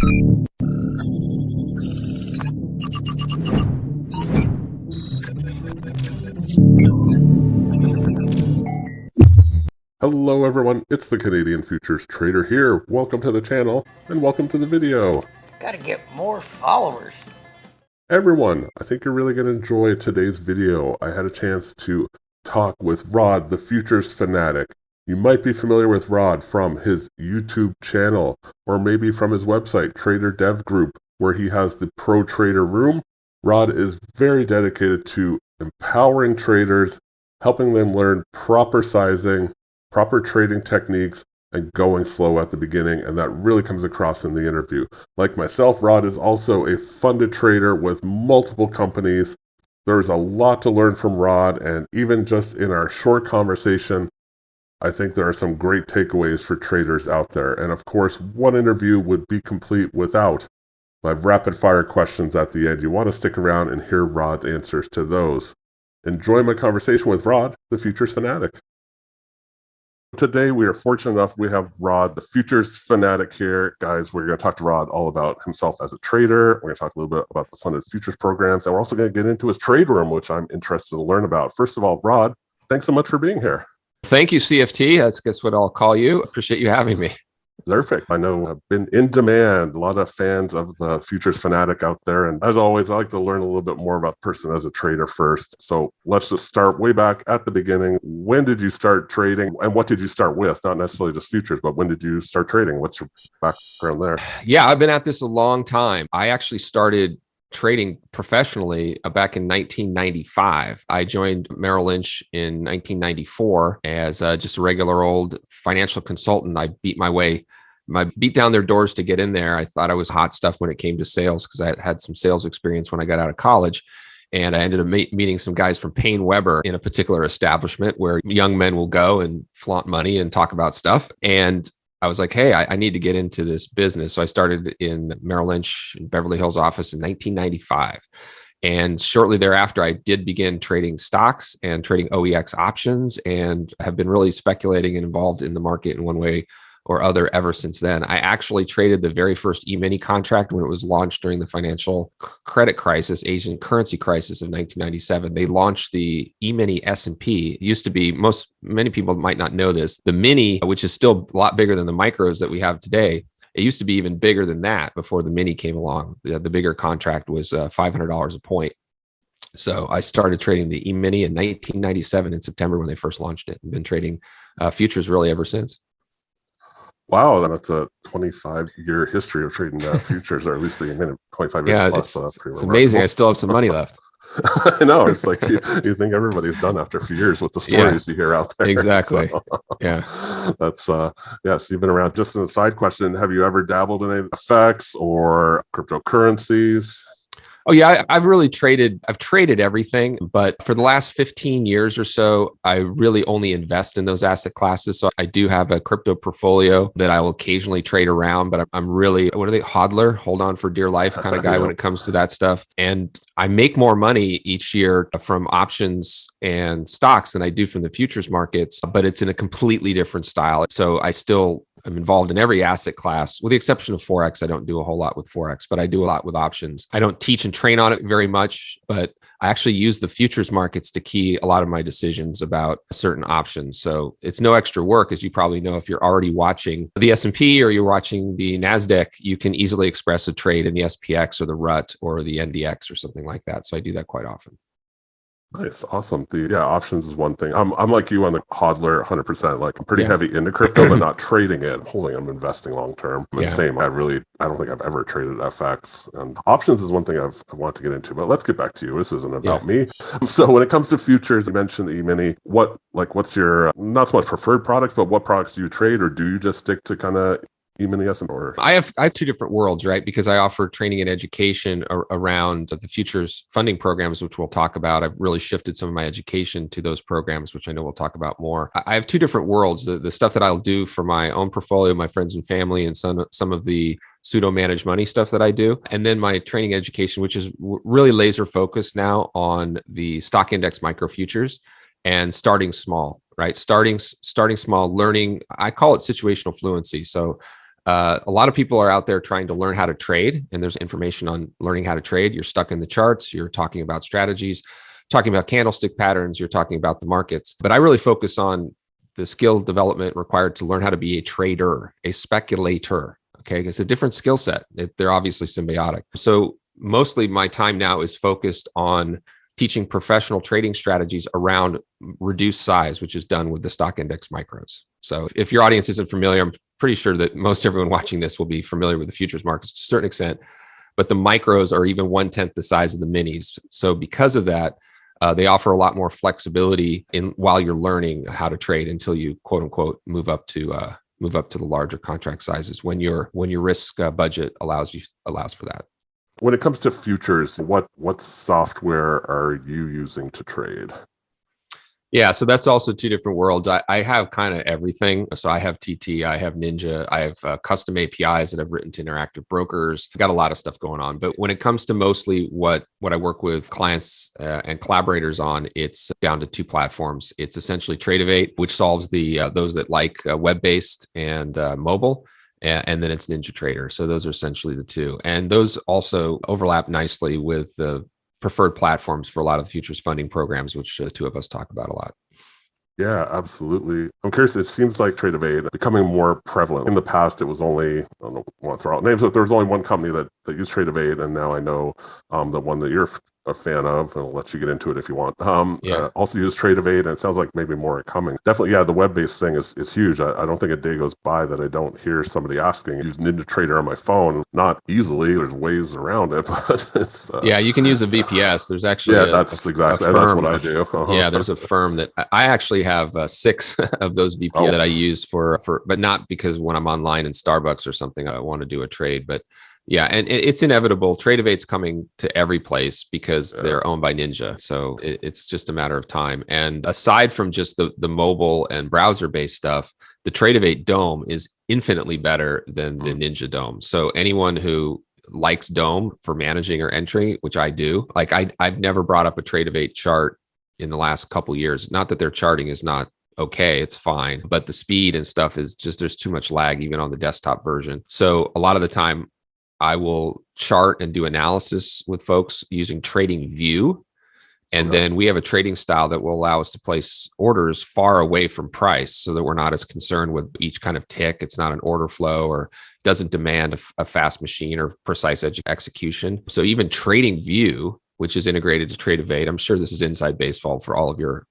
Hello everyone, it's the Canadian Futures Trader here. Welcome to the channel and welcome to the video. Gotta get more followers. Everyone, I think you're really going to enjoy today's video. I had a chance to talk with Rod, the Futures Fanatic. You might be familiar with Rod from his YouTube channel or maybe from his website, Trader Dev Group, where he has the Pro Trader Room. Rod is very dedicated to empowering traders, helping them learn proper sizing, proper trading techniques, and going slow at the beginning, and that really comes across in the interview. Like myself, Rod is also a funded trader with multiple companies. There's a lot to learn from Rod, and even just in our short conversation, I think there are some great takeaways for traders out there. And of course, one interview would be complete without my rapid-fire questions at the end. You want to stick around and hear Rod's answers to those. Enjoy my conversation with Rod, the Futures Fanatic. Today, we are fortunate enough, we have Rod, the Futures Fanatic here. Guys, we're going to talk to Rod all about himself as a trader. We're going to talk a little bit about the funded futures programs, and we're also going to get into his trade room, which I'm interested to learn about. First of all, Rod, thanks so much for being here. Thank you, CFT. That's guess what I'll call you. Appreciate you having me. Perfect. I know I've been in demand. A lot of fans of the Futures Fanatic out there. And as always, I like to learn a little bit more about the person as a trader first. So let's just start way back at the beginning. When did you start trading and what did you start with? Not necessarily just futures, but when did you start trading? What's your background there? Yeah, I've been at this a long time. I actually started trading professionally back in 1995. I joined Merrill Lynch in 1994 as just a regular old financial consultant. I beat down their doors to get in there. I thought I was hot stuff when it came to sales because I had some sales experience when I got out of college. And I ended up meeting some guys from Payne Weber in a particular establishment where young men will go and flaunt money and talk about stuff. And I was like, hey, I need to get into this business. So I started in Merrill Lynch in Beverly Hills office in 1995. And shortly thereafter, I did begin trading stocks and trading OEX options and have been really speculating and involved in the market in one way or other ever since then. I actually traded the very first E-mini contract when it was launched during the financial credit crisis, Asian currency crisis of 1997. They launched the E-mini S&P. It used to be, many people might not know this, the mini, which is still a lot bigger than the micros that we have today. It used to be even bigger than that before the mini came along. The bigger contract was $500 a point. So I started trading the E-mini in 1997 in September when they first launched it, and been trading futures really ever since. Wow, that's a 25-year history of trading futures, or at least the minute 25 years plus. So that's pretty remarkable. Amazing. I still have some money left. I know. It's like you think everybody's done after a few years with the stories you hear out there. Exactly. So, yeah. That's yes, you've been around. Just an aside question, have you ever dabbled in any FX or cryptocurrencies? Oh yeah, I've traded everything, but for the last 15 years or so, I really only invest in those asset classes. So I do have a crypto portfolio that I will occasionally trade around, but I'm really, what are they, hodler, hold on for dear life kind of guy when it comes to that stuff. And I make more money each year from options and stocks than I do from the futures markets, but it's in a completely different style. So I'm involved in every asset class, with the exception of Forex. I don't do a whole lot with Forex, but I do a lot with options. I don't teach and train on it very much, but I actually use the futures markets to key a lot of my decisions about certain options. So it's no extra work, as you probably know. If you're already watching the S&P or you're watching the NASDAQ, you can easily express a trade in the SPX or the RUT or the NDX or something like that. So I do that quite often. Nice. Awesome. Options is one thing. I'm like you on the hodler 100%. Like I'm pretty heavy into crypto, but not trading it. I'm investing long term. Same. I don't think I've ever traded FX, and options is one thing I want to get into, but let's get back to you. This isn't about me. So when it comes to futures, you mentioned the E-mini. What's your, not so much preferred product, but what products do you trade, or do you just stick to kind of E-mini or? I have two different worlds, right? Because I offer training and education around the futures funding programs, which we'll talk about. I've really shifted some of my education to those programs, which I know we'll talk about more. I have two different worlds: the stuff that I'll do for my own portfolio, my friends and family, and some of the pseudo managed money stuff that I do, and then my training education, which is really laser focused now on the stock index micro futures and starting small. Right, starting small, learning. I call it situational fluency. So A lot of people are out there trying to learn how to trade, and there's information on learning how to trade. You're stuck in the charts. You're talking about strategies, talking about candlestick patterns. You're talking about the markets. But I really focus on the skill development required to learn how to be a trader, a speculator. Okay, it's a different skill set. They're obviously symbiotic. So mostly my time now is focused on teaching professional trading strategies around reduced size, which is done with the stock index micros. So if your audience isn't familiar, I'm pretty sure that most everyone watching this will be familiar with the futures markets to a certain extent, but the micros are even 1/10 the size of the minis. So because of that, they offer a lot more flexibility in while you're learning how to trade until you quote unquote move up to the larger contract sizes when your risk budget allows for that. When it comes to futures, what software are you using to trade? Yeah, so that's also two different worlds. I have kind of everything. So I have TT, I have Ninja, I have custom APIs that I've written to interactive brokers. I've got a lot of stuff going on. But when it comes to mostly what I work with clients and collaborators on, it's down to two platforms. It's essentially Tradeovate, which solves those that like web-based and mobile. And then it's NinjaTrader. So those are essentially the two. And those also overlap nicely with the preferred platforms for a lot of futures funding programs, which the two of us talk about a lot. Yeah, absolutely. I'm curious, it seems like Tradeovate becoming more prevalent. In the past, it was only, I don't want to throw out names, but there was only one company that used Tradeovate, and now I know the one that you're a fan of, and I'll let you get into it if you want. Also use Tradeovate, and it sounds like maybe more are coming. Definitely, yeah, the web-based thing is huge. I don't think a day goes by that I don't hear somebody asking, use NinjaTrader on my phone. Not easily, there's ways around it, but it's... yeah, you can use a VPS. There's actually that's what I do. Yeah, there's a firm that I actually have 6 of those VPS that I use for, but not because when I'm online in Starbucks or something, I want to do a trade, but yeah, and it's inevitable. Tradeovate's coming to every place because they're owned by Ninja. So it's just a matter of time. And aside from just the mobile and browser-based stuff, the Tradeovate Dome is infinitely better than the Ninja Dome. So anyone who likes Dome for managing or entry, which I do, like I've never brought up a Tradeovate chart in the last couple years. Not that their charting is not okay, it's fine, but the speed and stuff is just, there's too much lag even on the desktop version. So a lot of the time I will chart and do analysis with folks using Trading View. And then we have a trading style that will allow us to place orders far away from price so that we're not as concerned with each kind of tick. It's not an order flow or doesn't demand a fast machine or precise execution. So even Trading View, which is integrated to Tradeovate, I'm sure this is inside baseball for all of your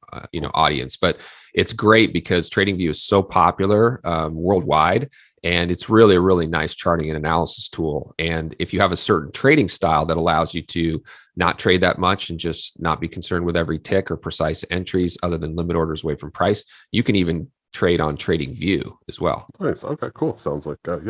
audience, but it's great because Trading View is so popular worldwide. And it's really a really nice charting and analysis tool. And if you have a certain trading style that allows you to not trade that much and just not be concerned with every tick or precise entries other than limit orders away from price, you can even trade on Trading View as well. Nice. Okay, cool. Sounds like, got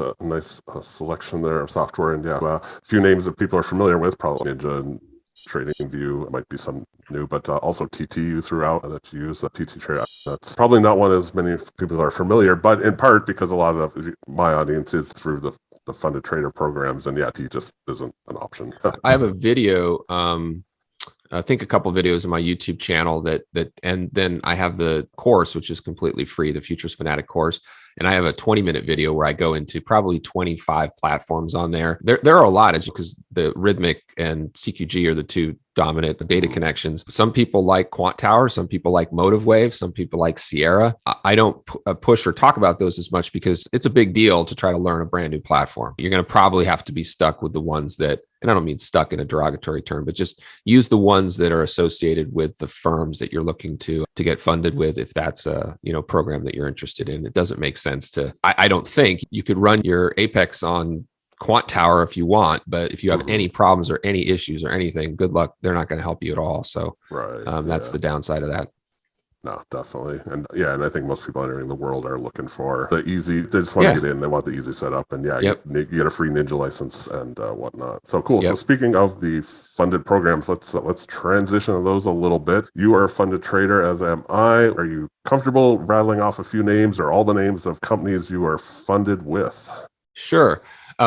a nice selection there of software. And a few names that people are familiar with, probably Ninja and Trading View. It might be some new, but also TT you threw out that you use, TT Trade. That's probably not one as many people are familiar, but in part because a lot of my audience is through the funded trader programs, and TT just isn't an option. I have a video, I think a couple of videos on my YouTube channel and then I have the course, which is completely free, the Futures Fanatic course. And I have a 20-minute video where I go into probably 25 platforms on there. There are a lot, because the Rhythmic and CQG are the two dominant data connections. Some people like Quant Tower, some people like Motive Wave, some people like Sierra. I don't push or talk about those as much because it's a big deal to try to learn a brand new platform. You're going to probably have to be stuck with the ones that, and I don't mean stuck in a derogatory term, but just use the ones that are associated with the firms that you're looking to get funded with, if that's a program that you're interested in. It doesn't make sense to, I don't think you could run your Apex on Quant Tower if you want, but if you have any problems or any issues or anything, good luck. They're not going to help you at all. So that's the downside of that. No, definitely. And I think most people entering the world are looking for the easy, they just want to get in, they want the easy setup, and you get a free Ninja license and whatnot. So cool. So speaking of the funded programs, let's transition to those a little bit. You are a funded trader, as am I. Are you comfortable rattling off a few names or all the names of companies you are funded with? Sure.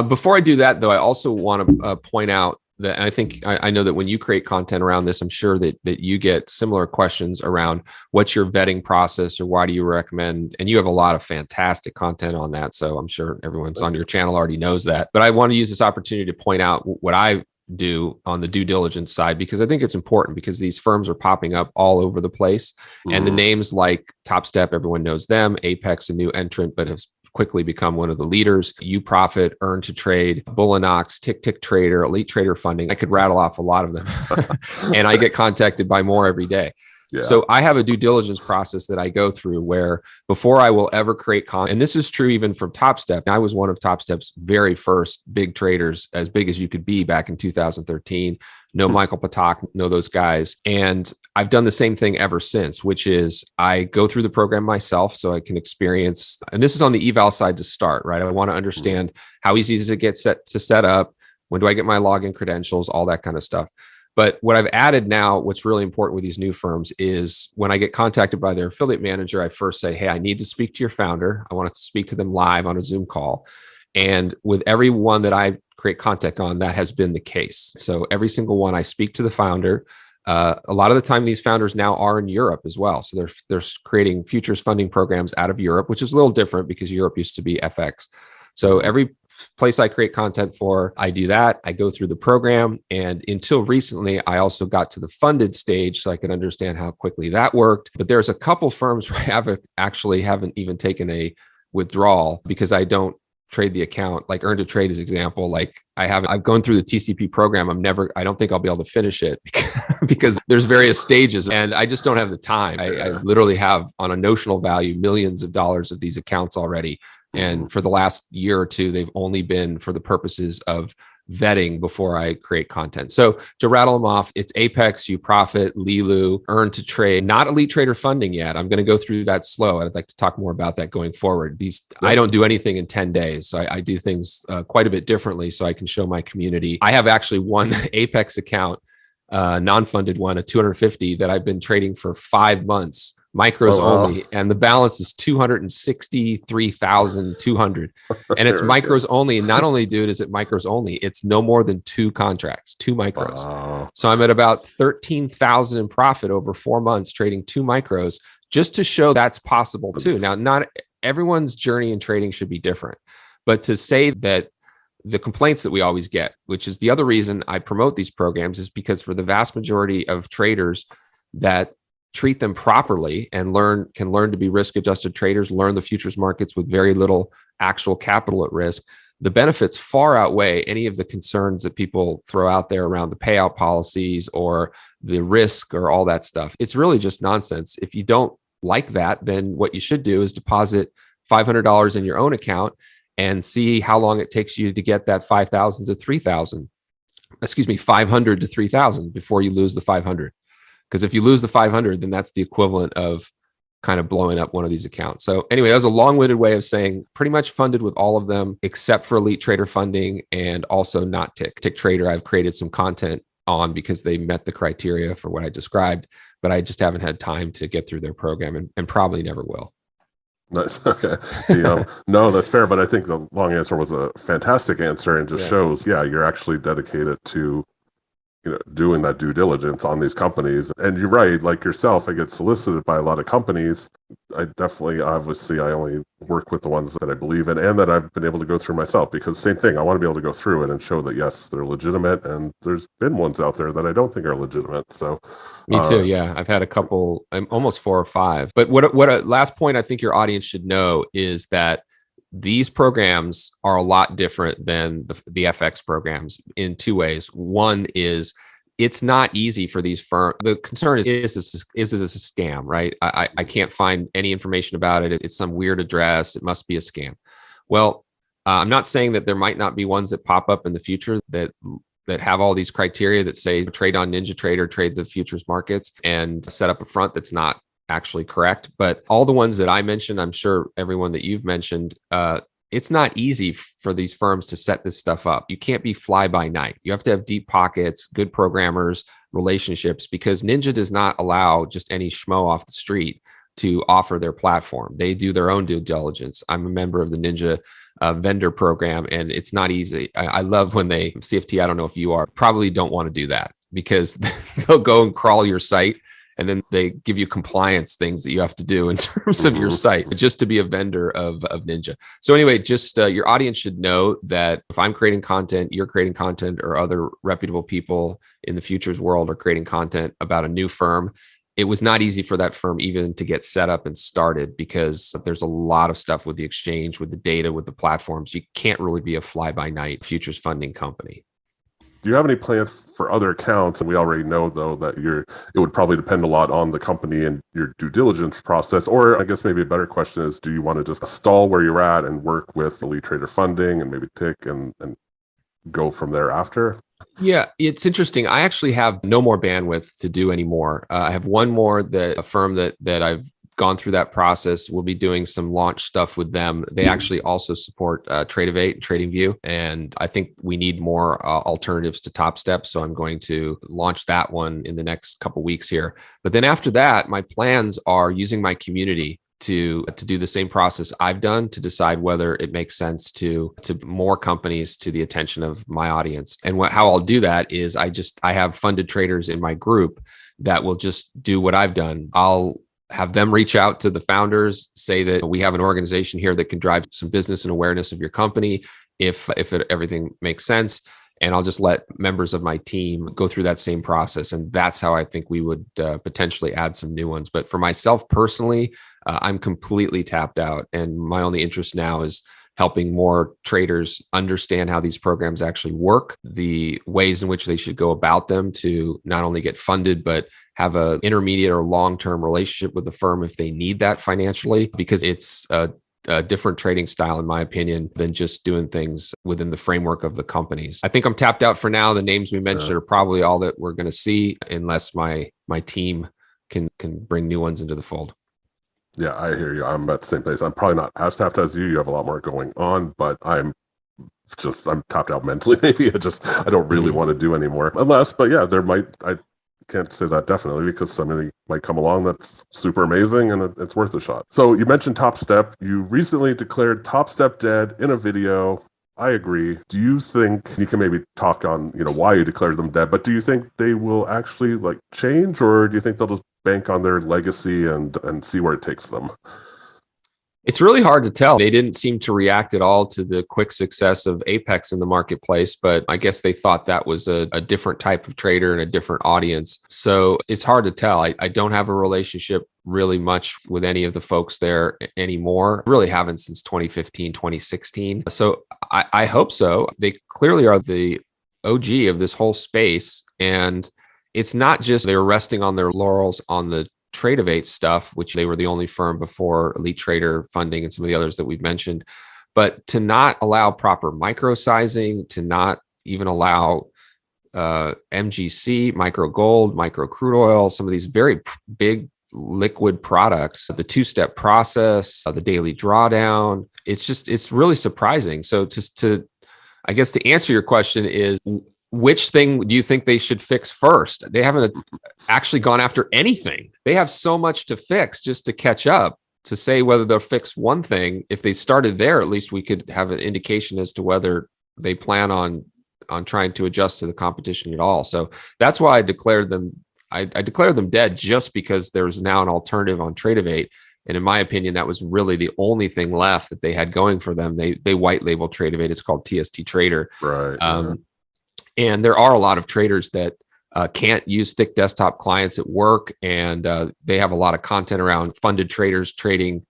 Before I do that, though, I also want to point out that, and I think I know that when you create content around this, I'm sure that you get similar questions around what's your vetting process or why do you recommend, and you have a lot of fantastic content on that. So I'm sure everyone's on your channel already knows that, but I want to use this opportunity to point out what I do on the due diligence side, because I think it's important, because these firms are popping up all over the place. And the names like TopStep, everyone knows them. Apex, a new entrant, but has quickly become one of the leaders. UProfit, Earn to Trade, Bullinox, Tick Trader, Elite Trader Funding. I could rattle off a lot of them. And I get contacted by more every day. Yeah. So I have a due diligence process that I go through where before I will ever create content, and this is true even from TopStep. I was one of TopStep's very first big traders, as big as you could be back in 2013. Know Michael Patak, know those guys. And I've done the same thing ever since, which is I go through the program myself so I can experience, and this is on the eval side to start, right? I want to understand how easy is it get set up? When do I get my login credentials? All that kind of stuff. But what I've added now, what's really important with these new firms is when I get contacted by their affiliate manager, I first say, hey, I need to speak to your founder. I want to speak to them live on a Zoom call. And with every one that I create contact on, that has been the case. So every single one, I speak to the founder. A lot of the time, these founders now are in Europe as well. So they're creating futures funding programs out of Europe, which is a little different because Europe used to be FX. So every place I create content for, I do that. I go through the program. And until recently, I also got to the funded stage so I could understand how quickly that worked. But there's a couple firms where I haven't even taken a withdrawal because I don't trade the account. Like Earn to Trade is example. Like I've gone through the TCP program. I don't think I'll be able to finish it because there's various stages and I just don't have the time. I literally have on a notional value, millions of dollars of these accounts already. And for the last year or two, they've only been for the purposes of vetting before I create content. So to rattle them off, it's Apex, UProfit, LeeLoo, Earn to Trade, not Elite Trader Funding yet. I'm going to go through that slow. I'd like to talk more about that going forward. I don't do anything in 10 days. So I do things quite a bit differently so I can show my community. I have actually one Apex account, non-funded one, a 250 that I've been trading for 5 months. Micros only, and the balance is 263,200, and it's micros only. And not only, dude, is it micros only, it's no more than 2 contracts, 2 micros. Wow. So I'm at about 13,000 in profit over 4 months trading 2 micros, just to show that's possible too. Now, not everyone's journey in trading should be different, but to say that the complaints that we always get, which is the other reason I promote these programs, is because for the vast majority of traders that treat them properly and can learn to be risk-adjusted traders, learn the futures markets with very little actual capital at risk, the benefits far outweigh any of the concerns that people throw out there around the payout policies or the risk or all that stuff. It's really just nonsense. If you don't like that, then what you should do is deposit $500 in your own account and see how long it takes you to get that 5,000 to 3,000. 500 to 3,000 before you lose the 500. Because if you lose the 500, then that's the equivalent of kind of blowing up one of these accounts. So anyway, that was a long-winded way of saying pretty much funded with all of them, except for Elite Trader Funding and also not Tick Trader. I've created some content on because they met the criteria for what I described, but I just haven't had time to get through their program and probably never will. Nice. Okay. No, that's fair. But I think the long answer was a fantastic answer and just shows, you're actually dedicated to doing that due diligence on these companies. And you're right, like yourself, I get solicited by a lot of companies. Obviously, I only work with the ones that I believe in and that I've been able to go through myself, because same thing, I want to be able to go through it and show that, yes, they're legitimate. And there's been ones out there that I don't think are legitimate. So me too. Yeah. I've had a couple, I'm almost 4 or 5. But what a last point I think your audience should know is that these programs are a lot different than the FX programs in 2 ways. One is it's not easy for these firms. The concern is this a scam, right? I can't find any information about it. It's some weird address. It must be a scam. Well, I'm not saying that there might not be ones that pop up in the future that have all these criteria that say trade on NinjaTrader, trade the futures markets, and set up a front that's not actually correct. But all the ones that I mentioned, I'm sure everyone that you've mentioned, it's not easy for these firms to set this stuff up. You can't be fly by night. You have to have deep pockets, good programmers, relationships, because Ninja does not allow just any schmo off the street to offer their platform. They do their own due diligence. I'm a member of the Ninja vendor program, and it's not easy. I love when they, CFT, I don't know if you are, probably don't want to do that because they'll go and crawl your site, and then they give you compliance things that you have to do in terms of your site just to be a vendor of Ninja. So anyway, just your audience should know that if I'm creating content, you're creating content, or other reputable people in the futures world are creating content about a new firm, it was not easy for that firm even to get set up and started because there's a lot of stuff with the exchange, with the data, with the platforms. You can't really be a fly-by-night futures funding company. Do you have any plans for other accounts? And we already know, though, that it would probably depend a lot on the company and your due diligence process. Or I guess maybe a better question is, do you want to just stall where you're at and work with Elite Trader Funding and maybe tick and go from there after? Yeah, it's interesting. I actually have no more bandwidth to do anymore. I have one more a firm that I've gone through that process. We'll be doing some launch stuff with them. They actually also support Tradeovate and TradingView, and I think we need more alternatives to TopStep. So I'm going to launch that one in the next couple weeks here. But then after that, my plans are using my community to do the same process I've done to decide whether it makes sense to more companies to the attention of my audience. And how I'll do that is I have funded traders in my group that will just do what I've done. I'll have them reach out to the founders, say that we have an organization here that can drive some business and awareness of your company if everything makes sense. And I'll just let members of my team go through that same process. And that's how I think we would potentially add some new ones. But for myself personally, I'm completely tapped out. And my only interest now is helping more traders understand how these programs actually work, the ways in which they should go about them to not only get funded, but have an intermediate or long-term relationship with the firm if they need that financially, because it's a different trading style, in my opinion, than just doing things within the framework of the companies. I think I'm tapped out for now. The names we mentioned are probably all that we're going to see, unless my team can bring new ones into the fold. Yeah, I hear you. I'm at the same place. I'm probably not as tapped as you. You have a lot more going on, but I'm tapped out mentally. Maybe I don't really want to do anymore. But yeah, I can't say that definitely, because somebody might come along that's super amazing and it's worth a shot. So you mentioned TopStep. You recently declared TopStep dead in a video. I agree. Do you think you can maybe talk on, why you declared them dead, but do you think they will actually change, or do you think they'll just bank on their legacy and see where it takes them? It's really hard to tell. They didn't seem to react at all to the quick success of Apex in the marketplace, but I guess they thought that was a different type of trader and a different audience. So it's hard to tell. I don't have a relationship really much with any of the folks there anymore. I really haven't since 2015, 2016. So I hope so. They clearly are the OG of this whole space. And it's not just they were resting on their laurels on the Tradeovate stuff, which they were the only firm before Elite Trader Funding and some of the others that we've mentioned, but to not allow proper micro sizing, to not even allow MGC, micro gold, micro crude oil, some of these very big liquid products, the two-step process, the daily drawdown. It's really surprising. So I guess to answer your question is, which thing do you think they should fix first? They haven't actually gone after anything. They have so much to fix just to catch up. To say whether they'll fix one thing, if they started there, at least we could have an indication as to whether they plan on trying to adjust to the competition at all. So that's why I declared them. I declared them dead, just because there's now an alternative on Tradeovate. And in my opinion, that was really the only thing left that they had going for them. They white label Tradeovate. It's called TST Trader. Right. And there are a lot of traders that can't use stick desktop clients at work. And they have a lot of content around funded traders trading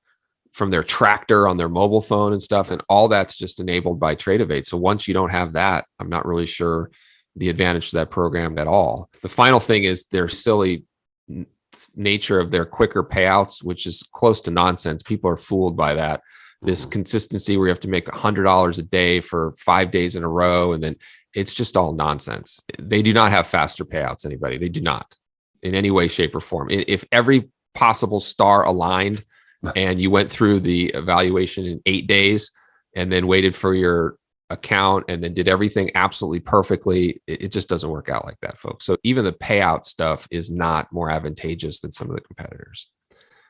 from their tractor on their mobile phone and stuff. And all that's just enabled by Tradeovate. So once you don't have that, I'm not really sure the advantage to that program at all. The final thing is their silly nature of their quicker payouts, which is close to nonsense. People are fooled by that. This consistency where you have to make $100 a day for 5 days in a row. And then it's just all nonsense. They do not have faster payouts, anybody. They do not in any way, shape, or form. If every possible star aligned and you went through the evaluation in 8 days and then waited for your account and then did everything absolutely perfectly, it just doesn't work out like that, folks. So even the payout stuff is not more advantageous than some of the competitors.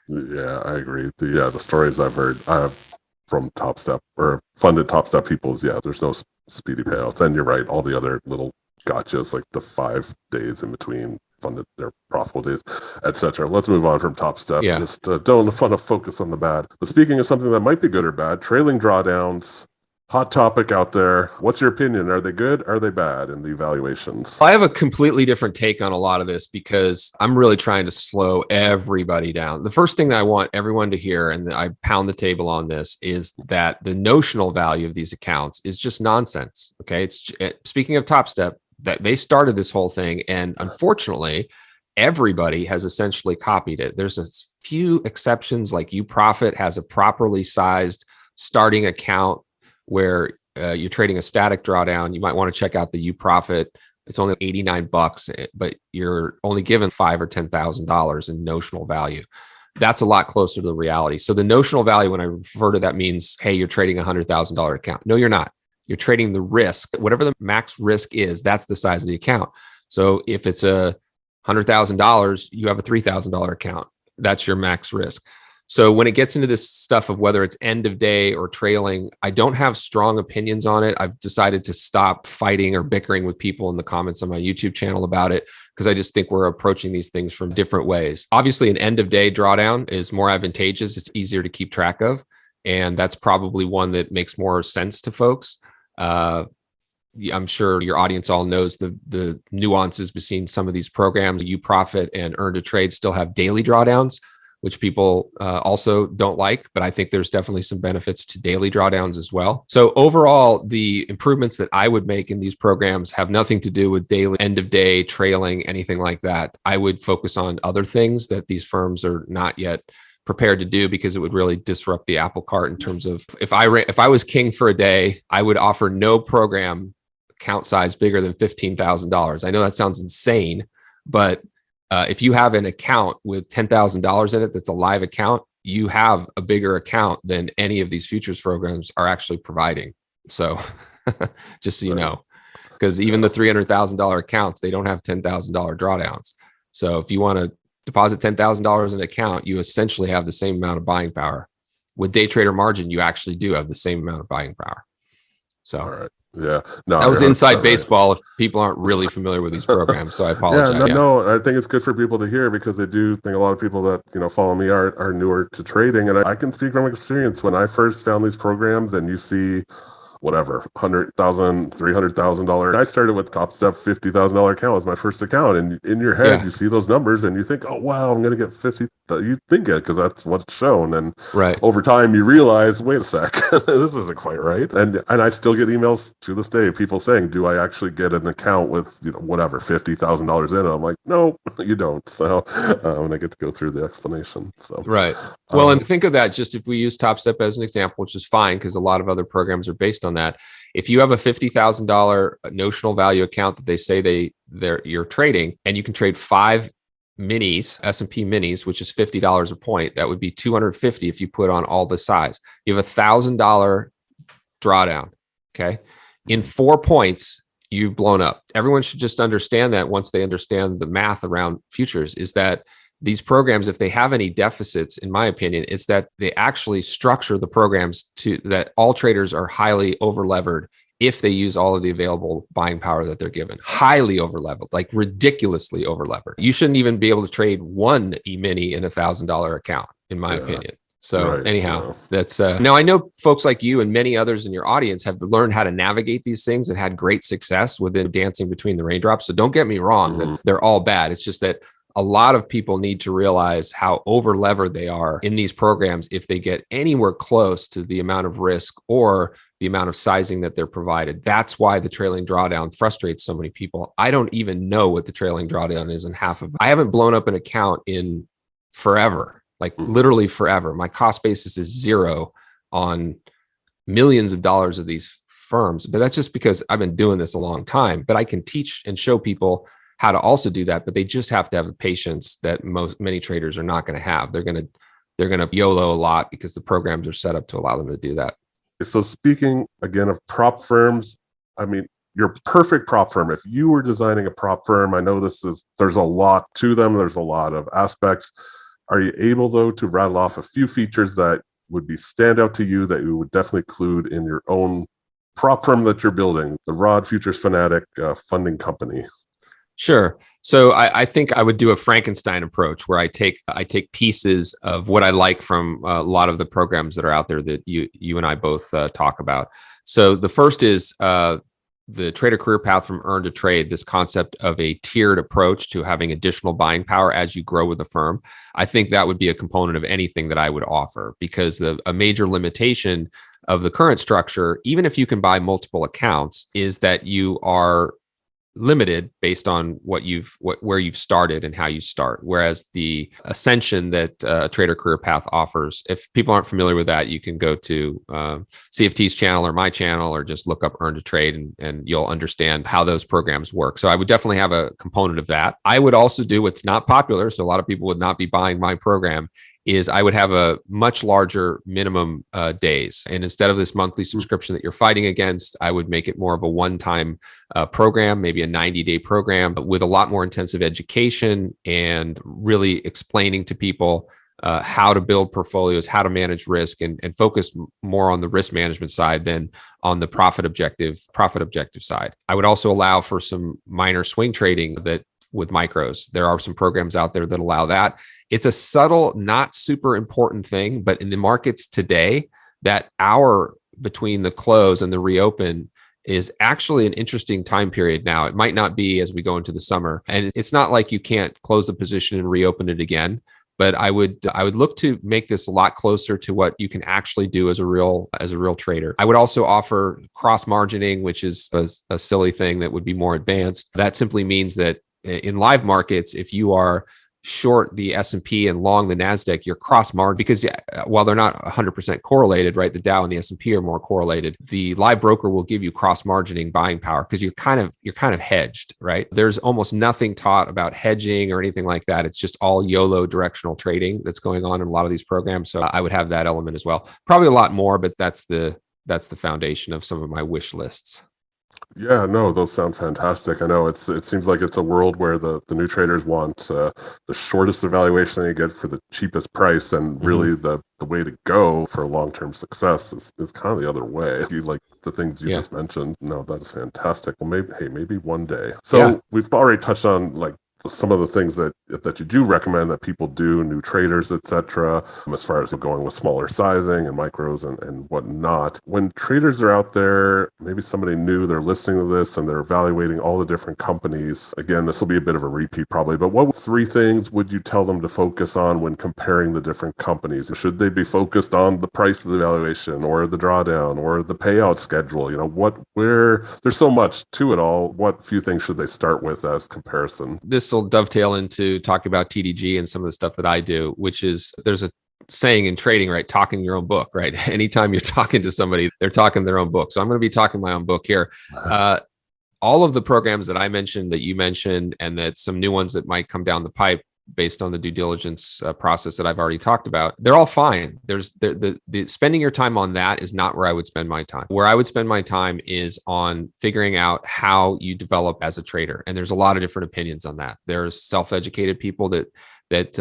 Yeah, I agree. The stories I've heard from TopStep or funded TopStep people is, yeah, there's no speedy payouts. And you're right, all the other little gotchas, like the 5 days in between funded their profitable days, etc. Let's move on from TopStep. Yeah. Just don't want to focus on the bad. But speaking of something that might be good or bad, trailing drawdowns. Hot topic out there. What's your opinion? Are they good? Are they bad in the evaluations? I have a completely different take on a lot of this because I'm really trying to slow everybody down. The first thing that I want everyone to hear, and I pound the table on this, is that the notional value of these accounts is just nonsense. Okay. Speaking of TopStep, that they started this whole thing. And unfortunately, everybody has essentially copied it. There's a few exceptions, like UProfit has a properly sized starting account where you're trading a static drawdown. You might want to check out the UProfit. It's only $89, but you're only given $5,000 or $10,000 in notional value. That's a lot closer to the reality. So the notional value, when I refer to that, means, hey, you're trading a $100,000 account. No, you're not. You're trading the risk. Whatever the max risk is, that's the size of the account. So if it's a $100,000, you have a $3,000 account. That's your max risk. So when it gets into this stuff of whether it's end of day or trailing, I don't have strong opinions on it. I've decided to stop fighting or bickering with people in the comments on my YouTube channel about it, because I just think we're approaching these things from different ways. Obviously, an end of day drawdown is more advantageous. It's easier to keep track of. And that's probably one that makes more sense to folks. I'm sure your audience all knows the nuances between some of these programs. UProfit and Earn to Trade still have daily drawdowns, which people also don't like, but I think there's definitely some benefits to daily drawdowns as well. So overall, the improvements that I would make in these programs have nothing to do with daily, end of day, trailing, anything like that. I would focus on other things that these firms are not yet prepared to do, because it would really disrupt the apple cart in terms of, if I was king for a day, I would offer no program account size bigger than $15,000. I know that sounds insane, but if you have an account with $10,000 in it, that's a live account, you have a bigger account than any of these futures programs are actually providing. So just so you know, because even the $300,000 accounts, they don't have $10,000 drawdowns. So if you want to deposit $10,000 in an account, you essentially have the same amount of buying power. With day trader margin, you actually do have the same amount of buying power. So all right. Yeah, no, that was inside baseball. If people aren't really familiar with these programs, so I apologize. Yeah, no, I think it's good for people to hear, because I do think a lot of people that follow me are newer to trading, and I can speak from experience. When I first found these programs, and you see whatever, $100,000, $300,000. I started with TopStep $50,000 account was my first account, and in your head you see those numbers and you think, oh wow, I'm gonna get 50. You think it because that's what's shown, and over time you realize, wait a sec, this isn't quite right. And I still get emails to this day, people saying, do I actually get an account with whatever $50,000 in it? I'm like, no, you don't. So when I get to go through the explanation, so well, and think of that, just if we use TopStep as an example, which is fine because a lot of other programs are based on that. If you have a $50,000 notional value account that they say you're trading, and you can trade 5 minis, S&P minis, which is $50 a point, that would be $250 if you put on all the size. You have $1,000 drawdown. Okay. In 4 points, you've blown up. Everyone should just understand that, once they understand the math around futures, is that these programs, if they have any deficits, in my opinion, it's that they actually structure the programs to that all traders are highly overlevered if they use all of the available buying power that they're given. Highly overlevered, like ridiculously overlevered. You shouldn't even be able to trade one E-mini in $1,000 account, in my opinion. So anyhow, that's now I know folks like you and many others in your audience have learned how to navigate these things and had great success within dancing between the raindrops. So don't get me wrong that they're all bad. It's just that a lot of people need to realize how over-levered they are in these programs if they get anywhere close to the amount of risk or the amount of sizing that they're provided. That's why the trailing drawdown frustrates so many people. I don't even know what the trailing drawdown is in half of it. I haven't blown up an account in forever, like literally forever. My cost basis is zero on millions of dollars of these firms, but that's just because I've been doing this a long time. But I can teach and show people how to also do that, but they just have to have the patience that many traders are not going to have. They're going to YOLO a lot because the programs are set up to allow them to do that. So speaking again of prop firms, I mean, your perfect prop firm, if you were designing a prop firm, I know there's a lot to them. There's a lot of aspects. Are you able, though, to rattle off a few features that would be standout to you that you would definitely include in your own prop firm that you're building, the Rod Futures Fanatic funding company? Sure. So I think I would do a Frankenstein approach where I take pieces of what I like from a lot of the programs that are out there that you and I both talk about. So the first is the trader career path from earn to trade, this concept of a tiered approach to having additional buying power as you grow with the firm. I think that would be a component of anything that I would offer, because a major limitation of the current structure, even if you can buy multiple accounts, is that you are limited based on where you've started and how you start. Whereas the ascension that a trader career path offers, if people aren't familiar with that, you can go to CFT's channel or my channel, or just look up Earn to Trade, and you'll understand how those programs work. So I would definitely have a component of that. I would also do what's not popular, so a lot of people would not be buying my program, is I would have a much larger minimum days. And instead of this monthly subscription that you're fighting against, I would make it more of a one-time program, maybe a 90-day program with a lot more intensive education and really explaining to people how to build portfolios, how to manage risk, and focus more on the risk management side than on the profit objective side. I would also allow for some minor swing trading with micros. There are some programs out there that allow that. It's a subtle, not super important thing, but in the markets today, that hour between the close and the reopen is actually an interesting time period now. It might not be as we go into the summer. And it's not like you can't close the position and reopen it again, but I would look to make this a lot closer to what you can actually do as a real trader. I would also offer cross margining, which is a silly thing that would be more advanced. That simply means that in live markets, if you are short the S&P and long the NASDAQ, you're cross-margined, because while they're not 100% correlated, right? The Dow and the S&P are more correlated. The live broker will give you cross-margining buying power because you're kind of hedged, right? There's almost nothing taught about hedging or anything like that. It's just all YOLO directional trading that's going on in a lot of these programs. So I would have that element as well. Probably a lot more, but that's the foundation of some of my wish lists. Yeah, no, those sound fantastic. I know it seems like it's a world where the new traders want the shortest evaluation they get for the cheapest price, and really the way to go for long-term success is kind of the other way. You like the things you just mentioned. No, that is fantastic. Well, maybe one day. So we've already touched on like some of the things that you do recommend that people do, new traders, etc., as far as going with smaller sizing and micros and whatnot. When traders are out there, maybe somebody new, they're listening to this and they're evaluating all the different companies. Again, this will be a bit of a repeat probably, but what 3 things would you tell them to focus on when comparing the different companies? Should they be focused on the price of the valuation, or the drawdown, or the payout schedule? You know, there's so much to it all. What few things should they start with as comparison? This will dovetail into talking about TDG and some of the stuff that I do, which is, there's a saying in trading, right? Talking your own book, right? Anytime you're talking to somebody, they're talking their own book. So I'm going to be talking my own book here. All of the programs that I mentioned, that you mentioned, and that some new ones that might come down the pipe based on the due diligence process that I've already talked about, they're all fine. The spending your time on that is not where I would spend my time. Where I would spend my time is on figuring out how you develop as a trader. And there's a lot of different opinions on that. There's self-educated people that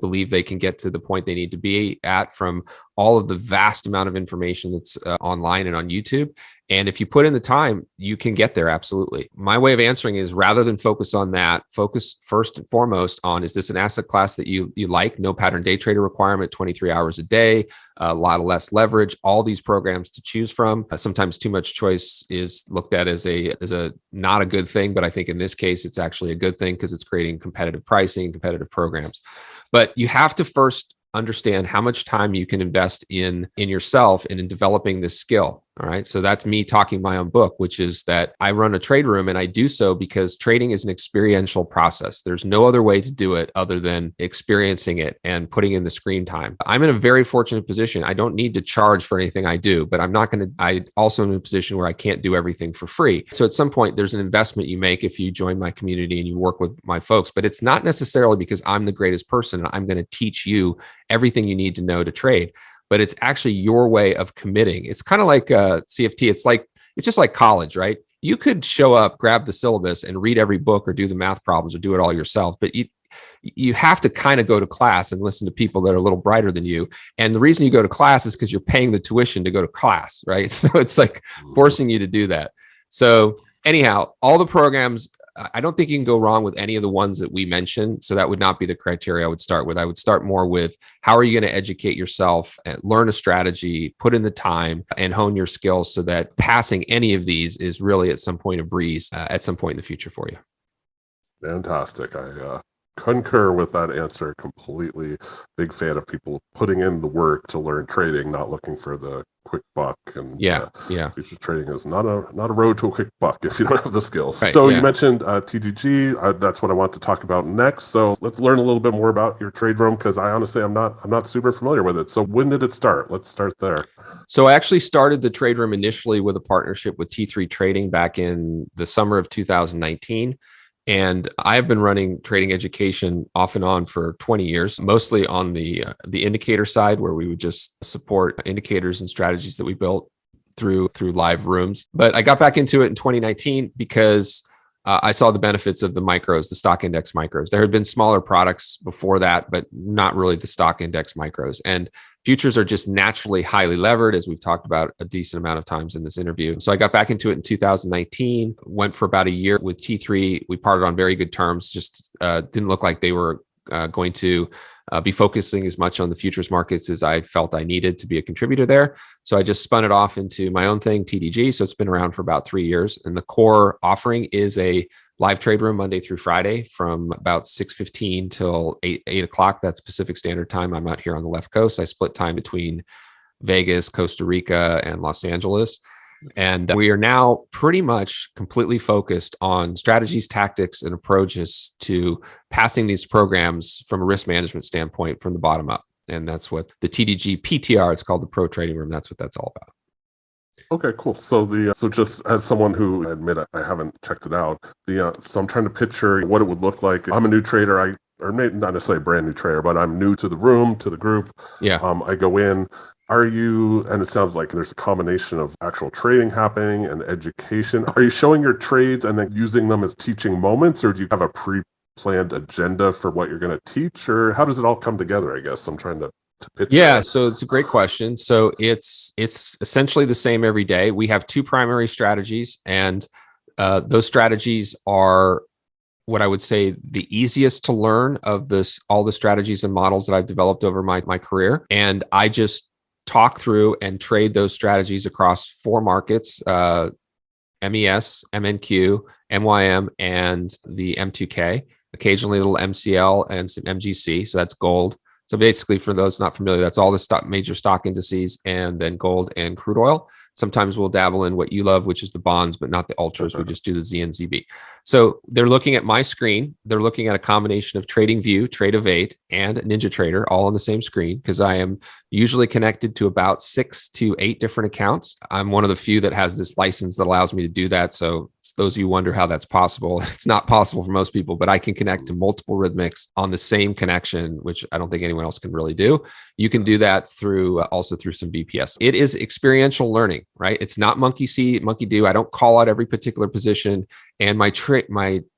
believe they can get to the point they need to be at from all of the vast amount of information that's online and on YouTube. And if you put in the time, you can get there. Absolutely. My way of answering is, rather than focus on that, focus first and foremost on, is this an asset class that you like? No pattern day trader requirement, 23 hours a day, a lot of less leverage, all these programs to choose from. Sometimes too much choice is looked at as a not a good thing, but I think in this case, it's actually a good thing because it's creating competitive pricing, competitive programs. But you have to first understand how much time you can invest in yourself and in developing this skill. All right. So that's me talking my own book, which is that I run a trade room, and I do so because trading is an experiential process. There's no other way to do it other than experiencing it and putting in the screen time. I'm in a very fortunate position. I don't need to charge for anything I do, but I also am in a position where I can't do everything for free. So at some point, there's an investment you make if you join my community and you work with my folks, but it's not necessarily because I'm the greatest person and I'm going to teach you everything you need to know to trade. But it's actually your way of committing. It's kind of like CFT. It's just like college, right? You could show up, grab the syllabus, and read every book or do the math problems or do it all yourself. But you have to kind of go to class and listen to people that are a little brighter than you. And the reason you go to class is because you're paying the tuition to go to class, right? So it's like forcing you to do that. So anyhow, all the programs, I don't think you can go wrong with any of the ones that we mentioned. So that would not be the criteria I would start with. I would start more with how are you going to educate yourself, learn a strategy, put in the time, and hone your skills so that passing any of these is really at some point a breeze at some point in the future for you. Fantastic. I concur with that answer completely. Big fan of people putting in the work to learn trading, not looking for the quick buck. And future trading is not a road to a quick buck if you don't have the skills. Right, so you mentioned TDG. That's what I want to talk about next. So let's learn a little bit more about your trade room, because I honestly I'm not super familiar with it. So when did it start? Let's start there. So I actually started the trade room initially with a partnership with T3 Trading back in the summer of 2019. And I've been running trading education off and on for 20 years, mostly on the indicator side, where we would just support indicators and strategies that we built through live rooms. But I got back into it in 2019 because I saw the benefits of the micros, the stock index micros. There had been smaller products before that, but not really the stock index micros. And futures are just naturally highly levered, as we've talked about a decent amount of times in this interview. So I got back into it in 2019, went for about a year with T3. We parted on very good terms, just didn't look like they were going to be focusing as much on the futures markets as I felt I needed to be a contributor there. So I just spun it off into my own thing, TDG. So it's been around for about 3 years. And the core offering is a live trade room Monday through Friday from about 6:15 till 8 o'clock. That's Pacific Standard Time. I'm out here on the left coast. I split time between Vegas, Costa Rica, and Los Angeles. And we are now pretty much completely focused on strategies, tactics, and approaches to passing these programs from a risk management standpoint from the bottom up. And that's what the TDG PTR, it's called the Pro Trading Room. That's what that's all about. Okay, cool. So so just as someone who, I admit I haven't checked it out, so I'm trying to picture what it would look like. I'm a new trader. Or maybe not necessarily a brand new trader, but I'm new to the room, to the group. Yeah. I go in. Are you, and it sounds like there's a combination of actual trading happening and education. Are you showing your trades and then using them as teaching moments, or do you have a pre-planned agenda for what you're going to teach, or how does it all come together? I guess I'm trying to picture. Yeah, so it's a great question. So it's essentially the same every day. We have two primary strategies, and those strategies are what I would say the easiest to learn of all the strategies and models that I've developed over my career. And I just talk through and trade those strategies across 4 markets, MES, MNQ, MYM, and the M2K, occasionally a little MCL and some MGC. So that's gold. So basically, for those not familiar, that's all the major stock indices, and then gold and crude oil. Sometimes we'll dabble in what you love, which is the bonds, but not the ultras. We just do the Z and ZB. So they're looking at my screen. They're looking at a combination of TradingView, Trade of 8, and NinjaTrader all on the same screen, because I am usually connected to about 6 to 8 different accounts. I'm one of the few that has this license that allows me to do that. So those of you wonder how that's possible, it's not possible for most people, but I can connect to multiple rhythmics on the same connection, which I don't think anyone else can really do. You can do that also through some VPS. It is experiential learning, right? It's not monkey see, monkey do. I don't call out every particular position. And my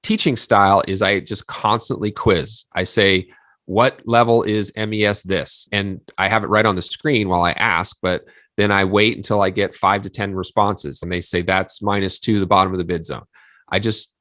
teaching style is I just constantly quiz. I say, what level is MES this? And I have it right on the screen while I ask, but then I wait until I get 5 to 10 responses. And they say, that's -2, the bottom of the bid zone.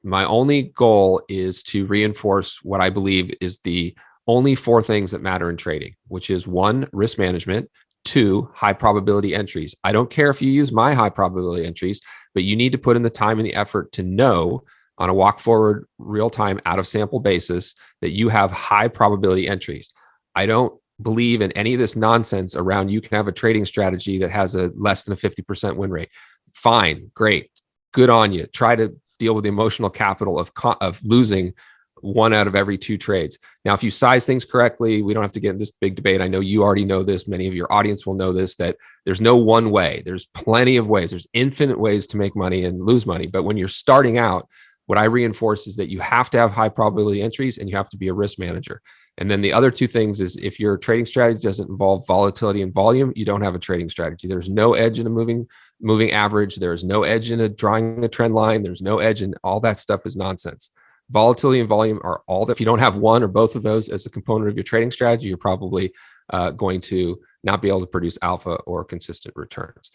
My only goal is to reinforce what I believe is the only 4 things that matter in trading, which is 1, risk management, 2, high probability entries. I don't care if you use my high probability entries, but you need to put in the time and the effort to know on a walk forward, real time, out of sample basis that you have high probability entries. I don't believe in any of this nonsense around you can have a trading strategy that has a less than a 50% win rate. Fine, great, good on you. Try to deal with the emotional capital of losing 1 out of every 2 trades. Now, if you size things correctly, we don't have to get in this big debate. I know you already know this. Many of your audience will know this, that there's no one way. There's plenty of ways. There's infinite ways to make money and lose money. But when you're starting out, what I reinforce is that you have to have high probability entries and you have to be a risk manager. And then the other 2 things is if your trading strategy doesn't involve volatility and volume, you don't have a trading strategy. There's no edge in a moving average. There's no edge in drawing a trend line. There's no edge in all that stuff is nonsense. Volatility and volume are all that. If you don't have one or both of those as a component of your trading strategy, you're probably going to not be able to produce alpha or consistent returns.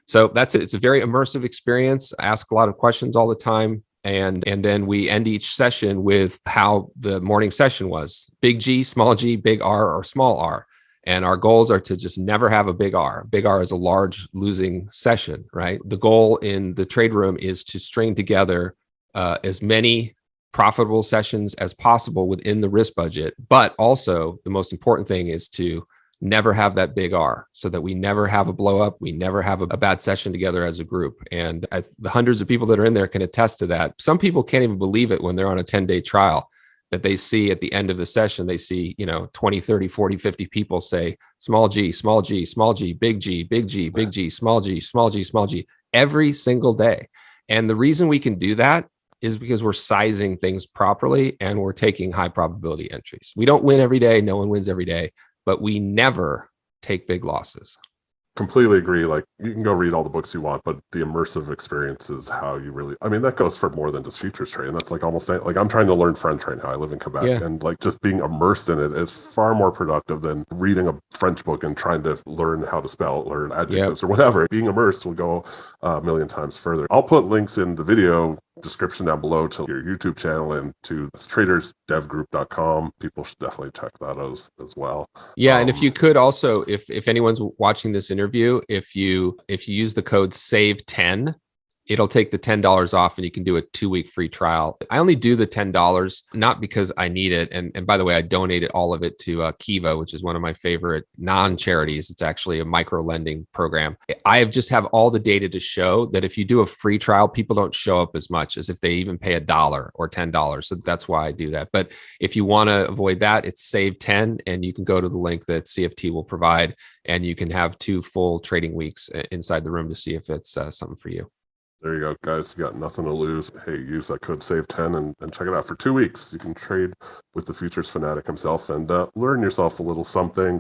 So that's it. It's a very immersive experience. I ask a lot of questions all the time. And then we end each session with how the morning session was. Big G, small g, big R, or small r. And our goals are to just never have a big R. Big R is a large losing session, right? The goal in the trade room is to string together as many profitable sessions as possible within the risk budget. But also the most important thing is to never have that big R, so that we never have a blow up. We never have a bad session together as a group. And the hundreds of people that are in there can attest to that. Some people can't even believe it when they're on a 10-day trial, that they see at the end of the session, they see, 20, 30, 40, 50 people say small g, small g, small g, big G, big G, big G, small g, small g, small g, every single day. And the reason we can do that is because we're sizing things properly and we're taking high probability entries. We don't win every day. No one wins every day, but we never take big losses. Completely agree. Like, you can go read all the books you want, but the immersive experience is how you really, I mean, that goes for more than just futures trading. That's like almost like I'm trying to learn French right now. I live in Quebec, and like just being immersed in it is far more productive than reading a French book and trying to learn how to spell, learn adjectives or whatever. Being immersed will go a million times further. I'll put links in the video description down below to your YouTube channel and to tradersdevgroup.com. People should definitely check that out as well. Yeah, and if you could also, if anyone's watching this interview, if you use the code SAVE10, it'll take the $10 off and you can do a 2-week free trial. I only do the $10, not because I need it. And by the way, I donated all of it to Kiva, which is one of my favorite non-charities. It's actually a micro lending program. I just have all the data to show that if you do a free trial, people don't show up as much as if they even pay $1 or $10. So that's why I do that. But if you want to avoid that, it's Save 10, and you can go to the link that CFT will provide, and you can have 2 full trading weeks inside the room to see if it's something for you. There you go, guys. You got nothing to lose. Hey, use that code SAVE10 and check it out for 2 weeks. You can trade with the futures fanatic himself and learn yourself a little something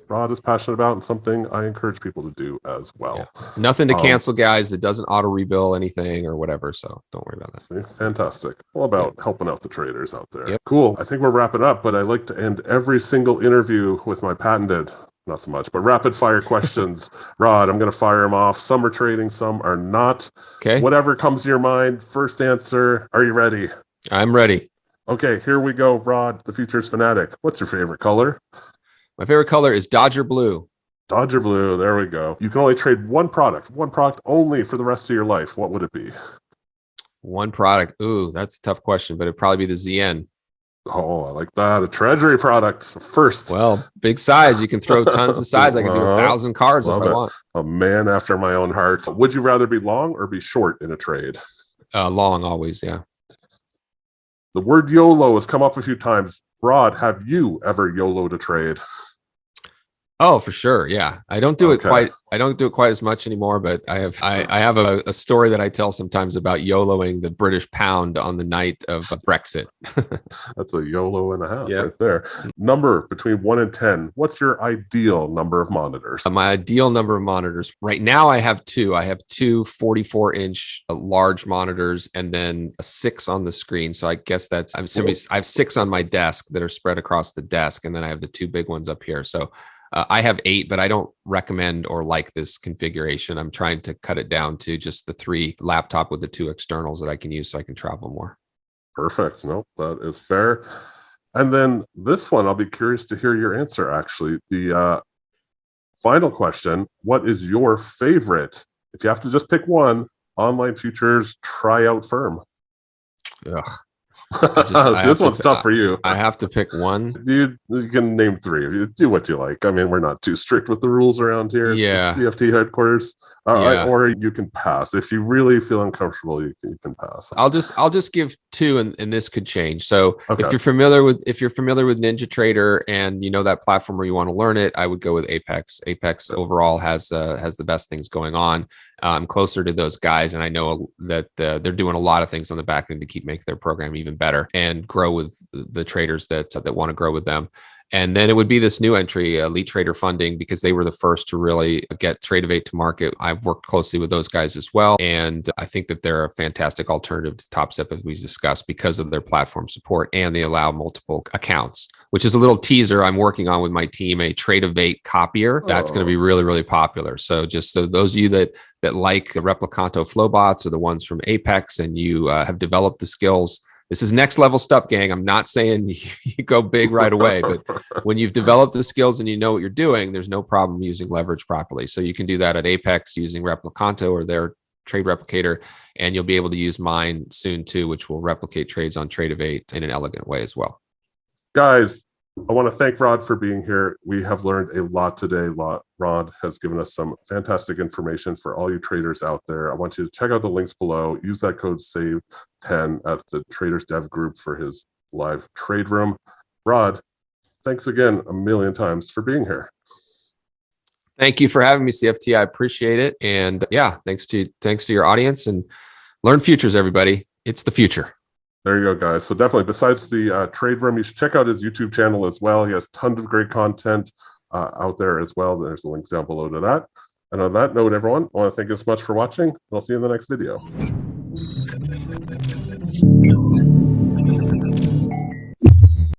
Rod is passionate about, and something I encourage people to do as well. Yeah. Nothing to cancel, guys. It doesn't auto rebill anything or whatever, so don't worry about that. See? Fantastic. All about helping out the traders out there. Cool. I think we're wrapping up, but I like to end every single interview with my patented, not so much, but rapid fire questions. Rod, I'm going to fire them off. Some are trading, some are not. Okay. Whatever comes to your mind. First answer. Are you ready? I'm ready. Okay, here we go. Rod, the futures fanatic. What's your favorite color? My favorite color is Dodger Blue. Dodger Blue. There we go. You can only trade one product only for the rest of your life. What would it be? One product. Ooh, that's a tough question, but it'd probably be the ZN. Oh, I like that. A treasury product first. Well, big size. You can throw tons of size. I can do 1,000 cards if I want. A man after my own heart. Would you rather be long or be short in a trade? Long, always. Yeah. The word YOLO has come up a few times. Rod, have you ever YOLO'd a trade? Oh, for sure. Yeah. I don't do it quite as much anymore, but I have a story that I tell sometimes about YOLOing the British pound on the night of Brexit. That's a YOLO and a half right there. Number between 1 and 10. What's your ideal number of monitors? My ideal number of monitors right now, I have 2. I have 2 44-inch large monitors and then a 6 on the screen. So I guess I have 6 on my desk that are spread across the desk, and then I have the 2 big ones up here. So I have 8, but I don't recommend or like this configuration. I'm trying to cut it down to just the 3 laptop with the 2 externals that I can use so I can travel more. Perfect. Nope, that is fair. And then this one, I'll be curious to hear your answer, actually. The final question, what is your favorite, if you have to just pick one, online futures tryout firm? Ugh. This one's tough for you. I have to pick one. Dude, you can name 3. You do what you like. I mean, we're not too strict with the rules around here. Yeah. CFT headquarters. Or you can pass. If you really feel uncomfortable, you can pass. I'll just give 2, and this could change. So if you're familiar with NinjaTrader and you know that platform where you want to learn it, I would go with Apex. Apex overall has the best things going on. I'm closer to those guys, and I know that they're doing a lot of things on the back end to keep making their program even better and grow with the traders that want to grow with them. And then it would be this new entry, Elite Trader Funding, because they were the first to really get Trade to market. I've worked closely with those guys as well. And I think that they're a fantastic alternative to TopStep, as we discussed, because of their platform support, and they allow multiple accounts, which is a little teaser. I'm working on with my team a Trade copier. That's going to be really, really popular. So just so those of you that like the Replicanto Flowbots or the ones from Apex, and you have developed the skills, this is next level stuff, gang. I'm not saying you go big right away, but when you've developed the skills and you know what you're doing, there's no problem using leverage properly. So you can do that at Apex using Replicanto or their trade replicator, and you'll be able to use mine soon too, which will replicate trades on Trade in an elegant way as well. Guys, I want to thank Rod for being here. We have learned a lot today. Rod has given us some fantastic information for all you traders out there. I want you to check out the links below. Use that code SAVE10 at the Traders Dev Group for his live trade room. Rod, thanks again a million times for being here. Thank you for having me, CFT. I appreciate it. And yeah, thanks to your audience, and learn futures, everybody. It's the future. There you go, guys. So definitely, besides the trade room, you should check out his YouTube channel as well. He has tons of great content out there as well. There's a link down below to that. And on that note, everyone, I want to thank you so much for watching. I'll see you in the next video.